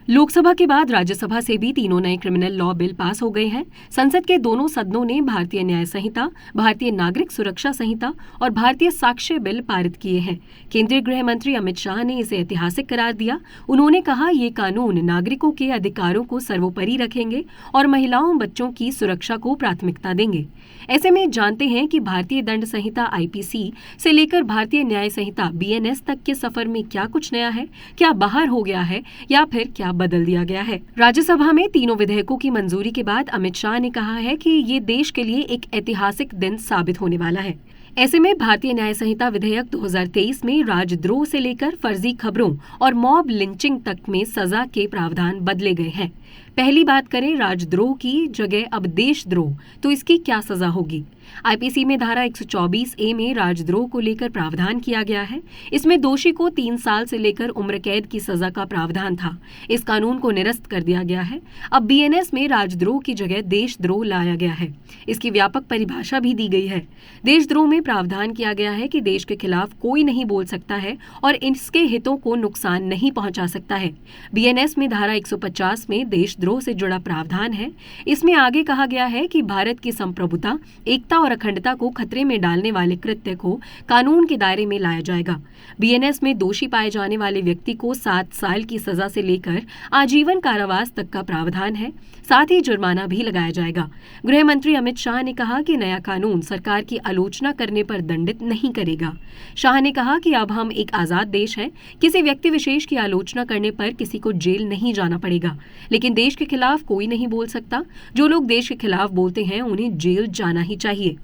लोकसभा के बाद राज्यसभा से भी तीनों नए क्रिमिनल लॉ बिल पास हो गए हैं। संसद के दोनों सदनों ने भारतीय न्याय संहिता, भारतीय नागरिक सुरक्षा संहिता और भारतीय साक्ष्य बिल पारित किए हैं। केंद्रीय गृह मंत्री अमित शाह ने इसे ऐतिहासिक करार दिया। उन्होंने कहा, ये कानून नागरिकों के अधिकारों को सर्वोपरि रखेंगे और महिलाओं बच्चों की सुरक्षा को प्राथमिकता देंगे। ऐसे में जानते हैं कि भारतीय दंड संहिता आईपीसी से लेकर भारतीय न्याय संहिता बीएनएस तक के सफर में क्या कुछ नया है, क्या बाहर हो गया है या फिर क्या बदल दिया गया है। राज्यसभा में तीनों विधेयकों की मंजूरी के बाद अमित शाह ने कहा है कि ये देश के लिए एक ऐतिहासिक दिन साबित होने वाला है। ऐसे में भारतीय न्याय संहिता विधेयक 2023 में राजद्रोह से लेकर फर्जी खबरों और मॉब लिंचिंग तक में सजा के प्रावधान बदले गए हैं। पहली बात करें राजद्रोह की जगह अब देशद्रोह, तो इसकी क्या सजा होगी। आईपीसी में धारा 124A में राजद्रोह को लेकर प्रावधान किया गया है। इसमें दोषी को 3 साल से लेकर उम्र कैद की सजा का प्रावधान था। इस कानून को निरस्त कर दिया गया है। अब बीएनएस में राजद्रोह की जगह देशद्रोह लाया गया है। इसकी व्यापक परिभाषा भी दी गई है। देशद्रोह में प्रावधान किया गया है कि देश के खिलाफ कोई नहीं बोल सकता है और इसके हितों को नुकसान नहीं पहुंचा सकता है। बीएनएस में धारा 150 में देशद्रोह से जुड़ा प्रावधान है। इसमें आगे कहा गया है कि भारत की संप्रभुता, एकता और अखंडता को खतरे में डालने वाले कृत्य को कानून के दायरे में लाया जाएगा। बीएनएस में दोषी पाए जाने वाले व्यक्ति को 7 साल की सजा से लेकर आजीवन कारावास तक का प्रावधान है। साथ ही जुर्माना भी लगाया जाएगा। गृह मंत्री अमित शाह ने कहा कि नया कानून सरकार की आलोचना करने पर दंडित नहीं करेगा। शाह ने कहा कि अब हम एक आजाद देश हैं। किसी व्यक्ति विशेष की आलोचना करने पर किसी को जेल नहीं जाना पड़ेगा, लेकिन देश के खिलाफ कोई नहीं बोल सकता। जो लोग देश के खिलाफ बोलते हैं उन्हें जेल जाना ही चाहिए।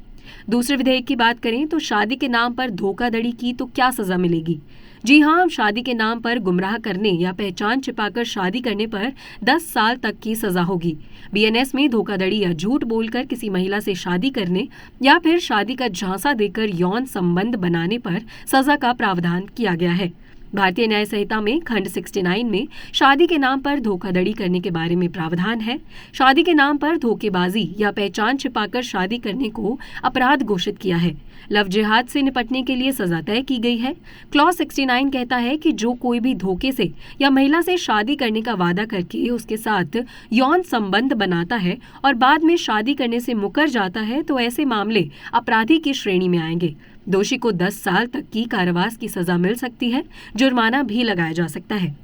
दूसरे विधेयक की बात करें तो शादी के नाम पर धोखाधड़ी की तो क्या सजा मिलेगी। जी हां, शादी के नाम पर गुमराह करने या पहचान छिपाकर शादी करने पर 10 साल तक की सजा होगी। बीएनएस में धोखाधड़ी या झूठ बोलकर किसी महिला से शादी करने या फिर शादी का झांसा देकर यौन संबंध बनाने पर सजा का प्रावधान किया गया है। भारतीय न्याय संहिता में खंड 69 में शादी के नाम पर धोखाधड़ी करने के बारे में प्रावधान है। शादी के नाम पर धोखेबाजी या पहचान छिपाकर शादी करने को अपराध घोषित किया है। लव जिहाद से निपटने के लिए सजा तय की गई है। क्लॉज 69 कहता है कि जो कोई भी धोखे से या महिला से शादी करने का वादा करके उसके साथ यौन संबंध बनाता है और बाद में शादी करने से मुकर जाता है तो ऐसे मामले अपराधी की श्रेणी में आएंगे। दोषी को 10 साल तक की कारावास की सजा मिल सकती है। जुर्माना भी लगाया जा सकता है।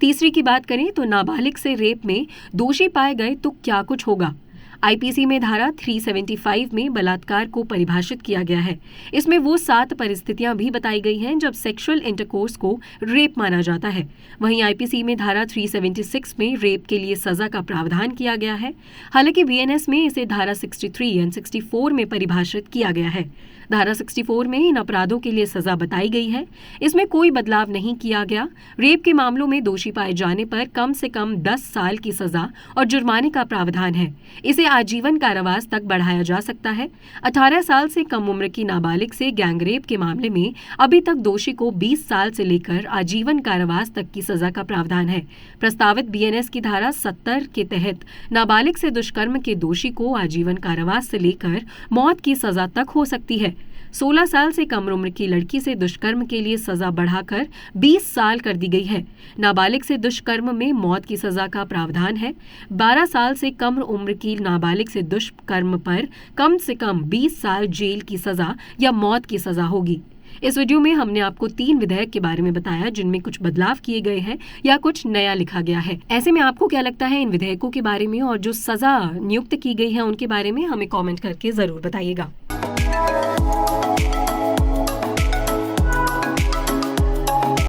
तीसरी की बात करें तो नाबालिग से रेप में दोषी पाए गए तो क्या कुछ होगा। आईपीसी में धारा 375 में बलात्कार को परिभाषित किया गया है। इसमें वो 7 परिस्थितियां भी बताई गई हैं जब सेक्सुअल इंटरकोर्स को रेप माना जाता है। वहीं आईपीसी में धारा 376 में रेप के लिए सजा का प्रावधान किया गया है। हालांकि बीएनएस में इसे धारा 63 और 64 में परिभाषित किया गया है। धारा 64 में इन अपराधों के लिए सजा बताई गई है। इसमें कोई बदलाव नहीं किया गया। रेप के मामलों में दोषी पाए जाने पर कम से कम 10 साल की सजा और जुर्माने का प्रावधान है। इसे आजीवन कारावास तक बढ़ाया जा सकता है। 18 साल से कम उम्र की नाबालिग से गैंगरेप के मामले में अभी तक दोषी को 20 साल से लेकर आजीवन कारावास तक की सजा का प्रावधान है। प्रस्तावित बीएनएस की धारा 70 के तहत नाबालिग से दुष्कर्म के दोषी को आजीवन कारावास से लेकर मौत की सजा तक हो सकती है। 16 साल से कम उम्र की लड़की से दुष्कर्म के लिए सजा बढ़ाकर 20 साल कर दी गई है। नाबालिग से दुष्कर्म में मौत की सजा का प्रावधान है। 12 साल से कम उम्र की नाबालिग से दुष्कर्म पर कम से कम 20 साल जेल की सजा या मौत की सजा होगी। इस वीडियो में हमने आपको 3 विधेयक के बारे में बताया जिनमें कुछ बदलाव किए गए हैं या कुछ नया लिखा गया है। ऐसे में आपको क्या लगता है इन विधेयकों के बारे में और जो सजा नियुक्त की गई है उनके बारे में हमें कमेंट करके जरूर बताइएगा।